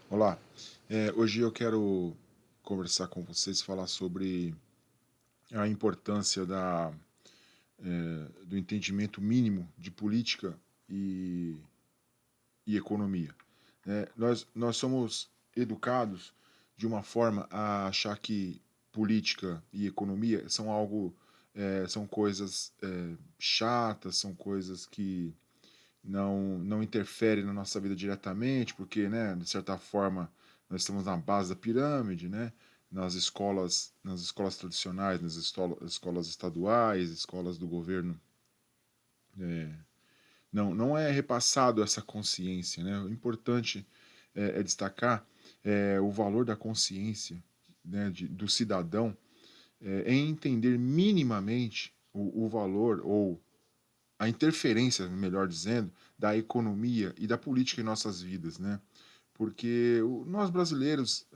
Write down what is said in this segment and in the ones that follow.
Olá, hoje eu quero conversar com vocês, falar sobre a importância do entendimento mínimo de política e, e economia. Nós somos educados de uma forma a achar que política e economia são são coisas chatas, são coisas que não interfere na nossa vida diretamente, porque, né, de certa forma, nós estamos na base da pirâmide, né? Nas escolas tradicionais, escolas estaduais, escolas do governo, não é repassado essa consciência, né? O importante é destacar o valor da consciência, né, do cidadão em entender minimamente o valor ou a interferência, melhor dizendo, da economia e da política em nossas vidas, né? Porque nós brasileiros,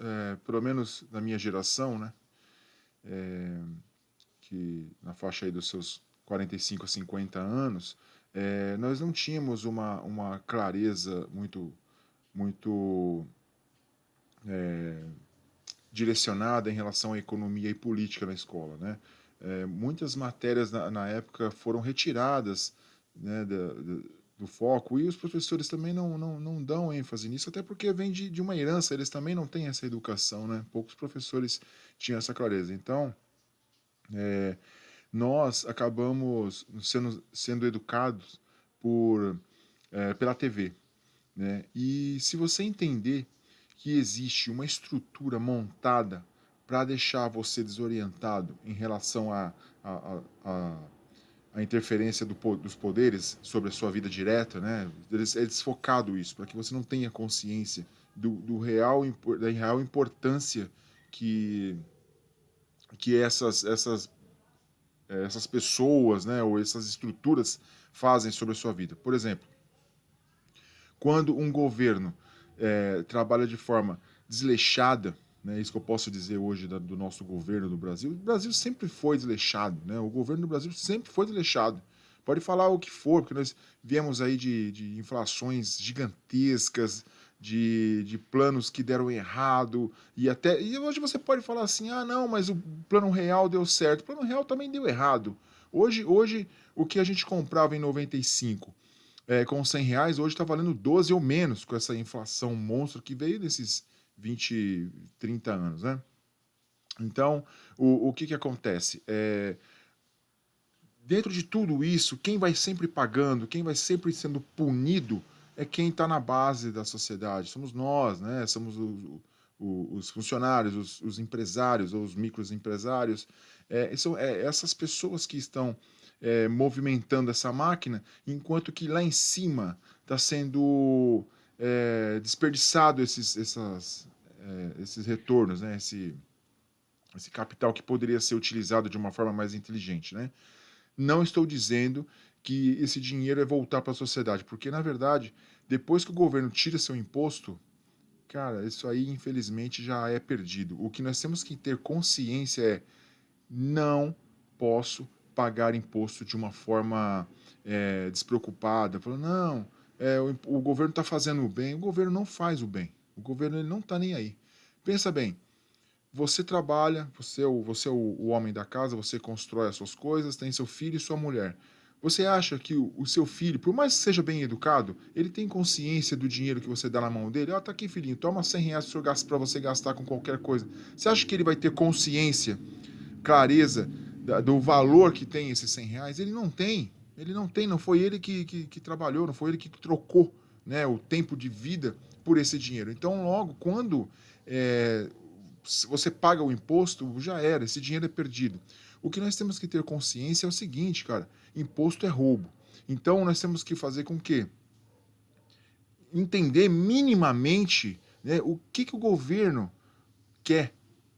pelo menos na minha geração, né, que na faixa aí dos seus 45 a 50 anos, nós não tínhamos uma clareza muito direcionada em relação à economia e política na escola, né? Muitas matérias na época foram retiradas, né, do foco, e os professores também não dão ênfase nisso, até porque vem de uma herança, eles também não têm essa educação, né? Poucos professores tinham essa clareza. Então, nós acabamos sendo educados pela TV, né? E se você entender que existe uma estrutura montada para deixar você desorientado em relação a, a interferência dos poderes sobre a sua vida direta, né? É desfocado isso, para que você não tenha consciência da real importância que, que essas pessoas, né, ou essas estruturas fazem sobre a sua vida. Por exemplo, quando um governo trabalha de forma desleixada, né, isso que eu posso dizer hoje do nosso governo do Brasil, o Brasil sempre foi desleixado, né, o governo do Brasil sempre foi desleixado. Pode falar o que for, porque nós viemos aí de inflações gigantescas, de planos que deram errado, e hoje você pode falar assim, ah não, mas o plano real deu certo, o plano real também deu errado. Hoje o que a gente comprava em 95 com R$ 100, hoje está valendo 12 ou menos com essa inflação monstro que veio desses 20, 30 anos, né? Então, o que acontece? Dentro de tudo isso, quem vai sempre pagando, quem vai sempre sendo punido é quem está na base da sociedade. Somos nós, né? Somos os funcionários, os empresários ou os microempresários. São essas pessoas que estão movimentando essa máquina, enquanto que lá em cima está sendo desperdiçado esses retornos, né? Esse capital que poderia ser utilizado de uma forma mais inteligente, né? Não estou dizendo que esse dinheiro é voltar para a sociedade, porque na verdade, depois que o governo tira seu imposto, cara, isso aí infelizmente já é perdido. O que nós temos que ter consciência é: não posso pagar imposto de uma forma despreocupada, falando, não, o governo está fazendo o bem. O governo não faz o bem. O governo ele não está nem aí. Pensa bem, você trabalha, você é o homem da casa, você constrói as suas coisas, tem seu filho e sua mulher. Você acha que o seu filho, por mais que seja bem educado, ele tem consciência do dinheiro que você dá na mão dele? Ó, tá aqui, filhinho, toma R$ 100 para você gastar com qualquer coisa. Você acha que ele vai ter consciência, clareza do valor que tem esses R$ 100? Ele não tem. Ele não tem, não foi ele que trabalhou, não foi ele que trocou, né, o tempo de vida por esse dinheiro. Então, logo, quando é, se você paga o imposto, já era, esse dinheiro é perdido. O que nós temos que ter consciência é o seguinte, cara: imposto é roubo. Então nós temos que fazer com que entender minimamente, né, o que o governo quer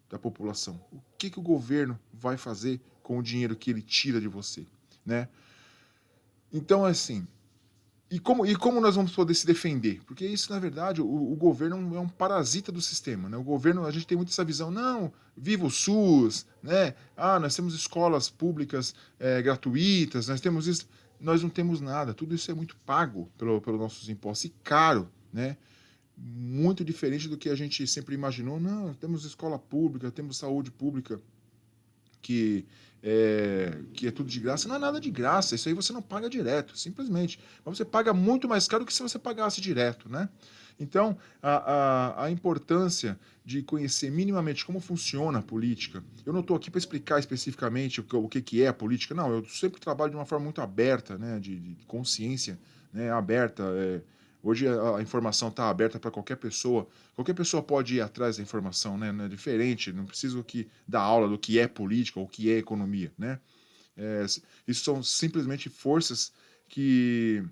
da população, o que o governo vai fazer com o dinheiro que ele tira de você, né? Então assim, e como nós vamos poder se defender? Porque isso, na verdade, o governo é um parasita do sistema, né? O governo, a gente tem muito essa visão, não, viva o SUS, né? Ah, nós temos escolas públicas gratuitas, nós temos isso. Nós não temos nada, tudo isso é muito pago pelos nossos impostos e caro, né? muito diferente do que a gente sempre imaginou. Não, temos escola pública, temos saúde pública que é tudo de graça. Não é nada de graça, isso aí você não paga direto, simplesmente. Mas você paga muito mais caro que se você pagasse direto, né? Então, a importância de conhecer minimamente como funciona a política. Eu não estou aqui para explicar especificamente o que é a política, não. Eu sempre trabalho de uma forma muito aberta, né, de consciência, né, aberta. Hoje a informação está aberta para qualquer pessoa pode ir atrás da informação, né? Não é diferente, não preciso que dar aula do que é política ou o que é economia, né? É, isso são simplesmente forças que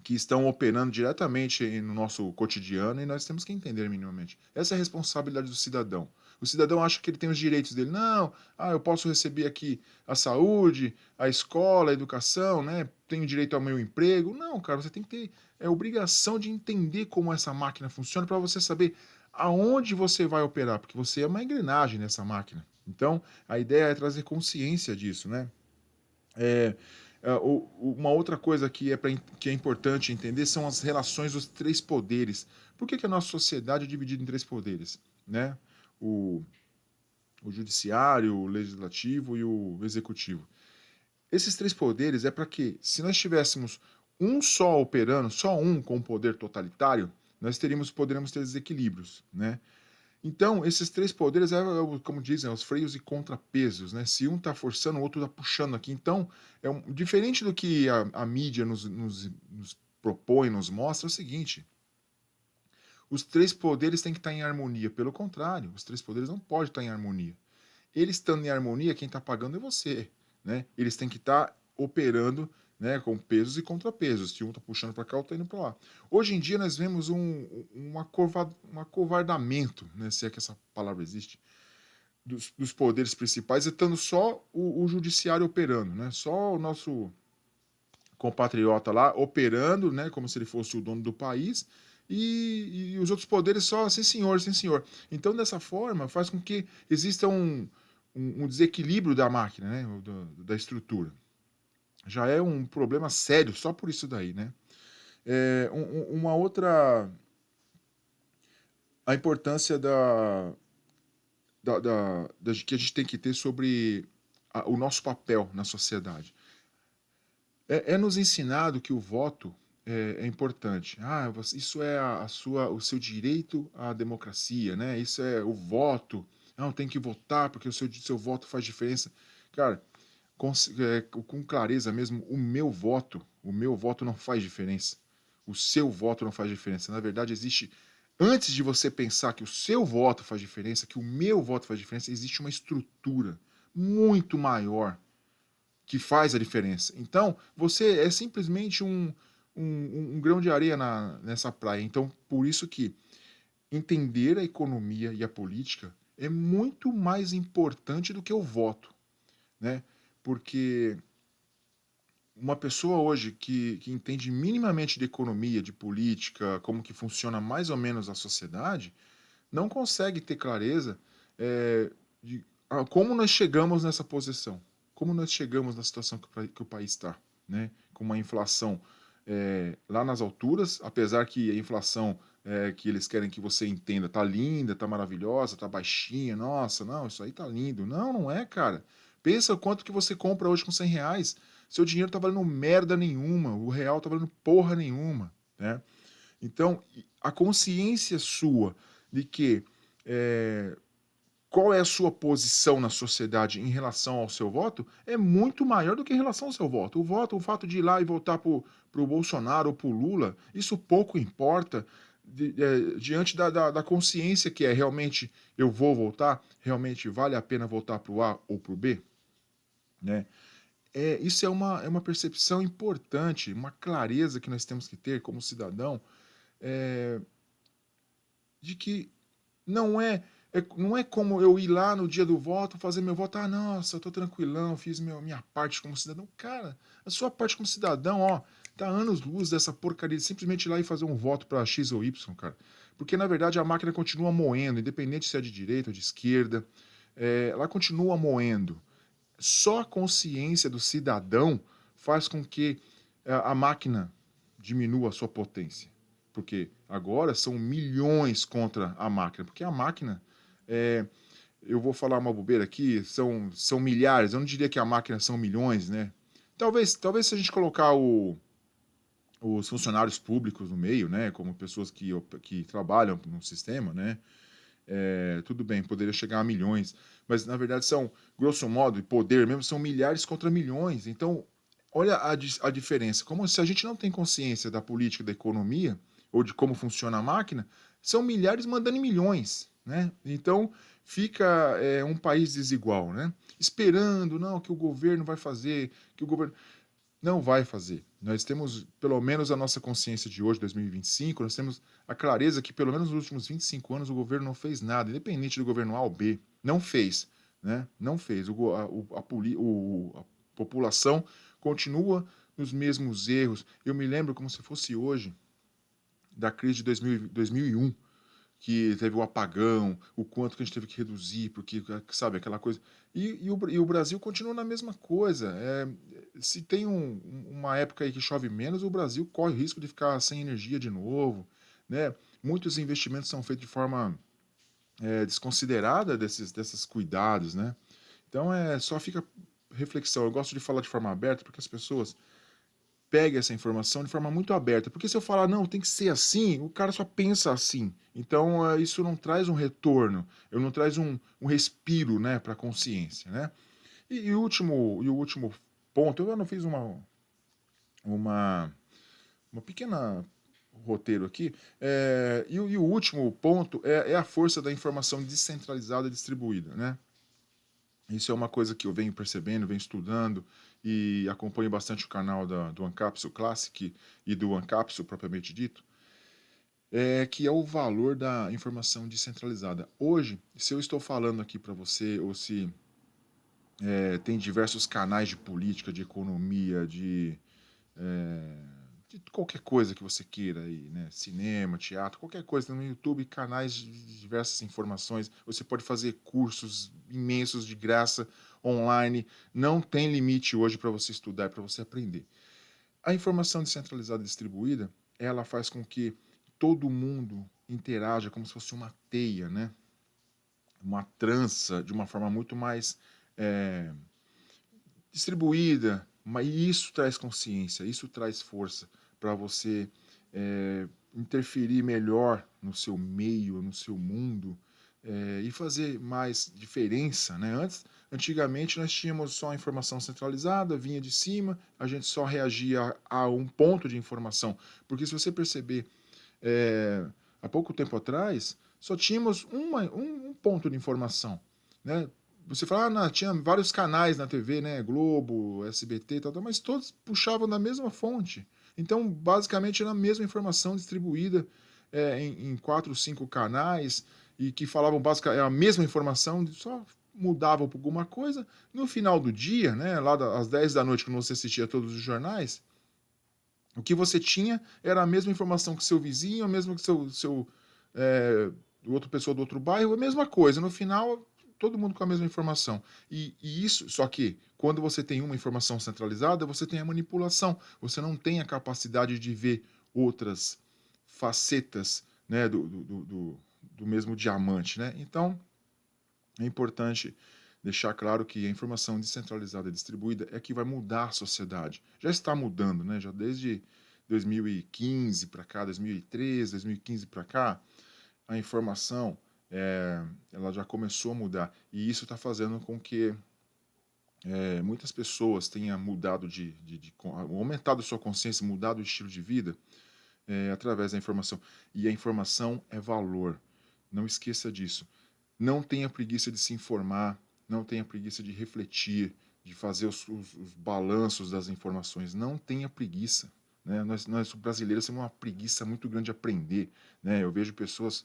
que estão operando diretamente no nosso cotidiano e nós temos que entender minimamente. Essa é a responsabilidade do cidadão. O cidadão acha que ele tem os direitos dele. Não, eu posso receber aqui a saúde, a escola, a educação, né? Tenho direito ao meu emprego. Não, cara, você tem que ter obrigação de entender como essa máquina funciona para você saber aonde você vai operar, porque você é uma engrenagem nessa máquina. Então, a ideia é trazer consciência disso, né? É, uma outra coisa que é importante entender são as relações dos três poderes. Por que a nossa sociedade é dividida em três poderes? Né? O, o judiciário, o legislativo e o executivo. Esses três poderes é para que, se nós tivéssemos um só operando, só um com poder totalitário, nós poderíamos ter desequilíbrios, né? Então, esses três poderes como dizem, os freios e contrapesos, né? Se um está forçando, o outro está puxando aqui. Então, diferente do que a mídia nos propõe, nos mostra, é o seguinte: os três poderes têm que estar em harmonia. Pelo contrário, os três poderes não podem estar em harmonia. Eles estando em harmonia, quem está pagando é você, né? Eles têm que estar operando, né, com pesos e contrapesos. Se um está puxando para cá, o outro está indo para lá. Hoje em dia nós vemos um acovardamento, né, se é que essa palavra existe, dos poderes principais, estando só o judiciário operando, né? Só o nosso compatriota lá operando, né, como se ele fosse o dono do país, e os outros poderes só, sim senhor, sim senhor. Então, dessa forma, faz com que exista um desequilíbrio da máquina, né, da estrutura. Já é um problema sério só por isso daí, né? Uma outra... A importância que a gente tem que ter sobre o nosso papel na sociedade. É nos ensinado que o voto é importante. Isso é o seu direito à democracia, né? Isso é o voto. Não, tem que votar porque o seu voto faz diferença. Cara, com clareza mesmo, o meu voto não faz diferença. O seu voto não faz diferença. Na verdade, antes de você pensar que o seu voto faz diferença, que o meu voto faz diferença, existe uma estrutura muito maior que faz a diferença. Então, você é simplesmente um grão de areia nessa praia. Então, por isso que entender a economia e a política é muito mais importante do que o voto, né? Porque uma pessoa hoje que entende minimamente de economia, de política, como que funciona mais ou menos a sociedade, não consegue ter clareza de como nós chegamos nessa posição, como nós chegamos na situação que o país está, né? Com uma inflação lá nas alturas, apesar que a inflação que eles querem que você entenda tá linda, tá maravilhosa, tá baixinha, nossa, não, isso aí tá lindo. Não, não é, cara. Pensa o quanto que você compra hoje com R$ 100. Seu dinheiro tá valendo merda nenhuma, o real tá valendo porra nenhuma, né? Então, a consciência sua de que qual é a sua posição na sociedade em relação ao seu voto é muito maior do que em relação ao seu voto. O fato de ir lá e votar para o Bolsonaro ou para o Lula, isso pouco importa diante da consciência que é realmente eu vou votar, realmente vale a pena votar para o A ou para o B, né? Isso é uma percepção importante, uma clareza que nós temos que ter como cidadão, é, de que não é como eu ir lá no dia do voto, fazer meu voto, nossa, eu tô tranquilão, fiz minha parte como cidadão. Cara, a sua parte como cidadão, ó, tá anos-luz dessa porcaria de simplesmente ir lá e fazer um voto para X ou Y, cara. Porque, na verdade, a máquina continua moendo, independente se é de direita ou de esquerda, ela continua moendo. Só a consciência do cidadão faz com que a máquina diminua a sua potência. porque agora são milhões contra a máquina, porque a máquina, é, eu vou falar uma bobeira aqui, são milhares, eu não diria que a máquina são milhões, né? Talvez se a gente colocar os funcionários públicos no meio, né, como pessoas que trabalham no sistema, né, tudo bem, poderia chegar a milhões, mas na verdade são, grosso modo, de poder mesmo, são milhares contra milhões. Então, olha a diferença. Como se a gente não tem consciência da política da economia, ou de como funciona a máquina, são milhares mandando em milhões, né? Então, fica um país desigual, né? Esperando, não, que o governo vai fazer, que o governo não vai fazer. Nós temos, pelo menos a nossa consciência de hoje, 2025, nós temos a clareza que, pelo menos nos últimos 25 anos, o governo não fez nada, independente do governo A ou B. Não fez. Né? Não fez. A população continua nos mesmos erros. Eu me lembro como se fosse hoje da crise de 2001, que teve o apagão, o quanto que a gente teve que reduzir, porque, sabe, aquela coisa. E o Brasil continua na mesma coisa. Se tem uma época aí que chove menos, o Brasil corre o risco de ficar sem energia de novo, né? Muitos investimentos são feitos de forma desconsiderada desses cuidados, né? Então, só fica reflexão. Eu gosto de falar de forma aberta, porque as pessoas pegue essa informação de forma muito aberta. Porque se eu falar, não, tem que ser assim, o cara só pensa assim. Então, isso não traz um retorno, eu não traz um respiro, né, para a consciência, né? E o último ponto, eu não fiz uma, uma pequena roteiro aqui, e o último ponto é a força da informação descentralizada e distribuída, né? Isso é uma coisa que eu venho percebendo, venho estudando e acompanho bastante o canal do Ancapsul Classic e do Ancapsul propriamente dito, que é o valor da informação descentralizada. Hoje, se eu estou falando aqui para você, ou se tem diversos canais de política, de economia, de qualquer coisa que você queira aí, né? Cinema, teatro, qualquer coisa no YouTube, canais de diversas informações. Você pode fazer cursos imensos de graça online. Não tem limite hoje para você estudar, para você aprender. A informação descentralizada e distribuída, ela faz com que todo mundo interaja como se fosse uma teia, né? Uma trança de uma forma muito mais é, distribuída, mas isso traz consciência, isso traz força para você interferir melhor no seu meio, no seu mundo e fazer mais diferença, né? Antigamente nós tínhamos só a informação centralizada, vinha de cima, a gente só reagia a um ponto de informação, porque se você perceber, há pouco tempo atrás, só tínhamos um ponto de informação, né? Você fala, não, tinha vários canais na TV, né? Globo, SBT, tal, mas todos puxavam da mesma fonte. Então, basicamente, era a mesma informação distribuída em quatro, cinco canais e que falavam basicamente a mesma informação, só mudavam por alguma coisa. No final do dia, né? Lá às 10 da noite, quando você assistia todos os jornais, o que você tinha era a mesma informação que seu vizinho, a mesma que é, outra pessoa do outro bairro, a mesma coisa. No final, todo mundo com a mesma informação. E isso, só que quando você tem uma informação centralizada, você tem a manipulação. Você não tem a capacidade de ver outras facetas, né, do mesmo diamante, né? Então, é importante deixar claro que a informação descentralizada e distribuída é que vai mudar a sociedade. Já está mudando, né? Já desde 2015 para cá, 2013, 2015 para cá, a informação ela já começou a mudar. E isso está fazendo com que muitas pessoas tenham mudado aumentado sua consciência, mudado o estilo de vida através da informação. E a informação é valor. Não esqueça disso. Não tenha preguiça de se informar, não tenha preguiça de refletir, de fazer os balanços das informações. Não tenha preguiça. Né? Nós brasileiros temos uma preguiça muito grande de aprender. Né? Eu vejo pessoas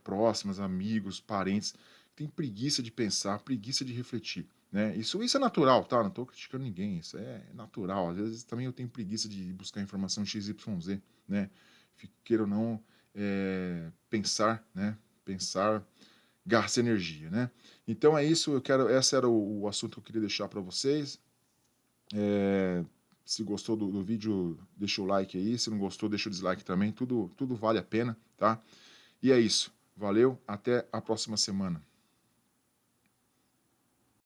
próximas, amigos, parentes, que têm preguiça de pensar, preguiça de refletir. Né? Isso é natural, tá? Não estou criticando ninguém, isso é natural. Às vezes também eu tenho preguiça de buscar informação XYZ, né? Queira ou não, pensar, né? Pensar gasta energia, né? Então é isso, esse era o assunto que eu queria deixar para vocês. Se gostou do vídeo, deixa o like aí. Se não gostou, deixa o dislike também. Tudo vale a pena, tá? E é isso. Valeu, até a próxima semana.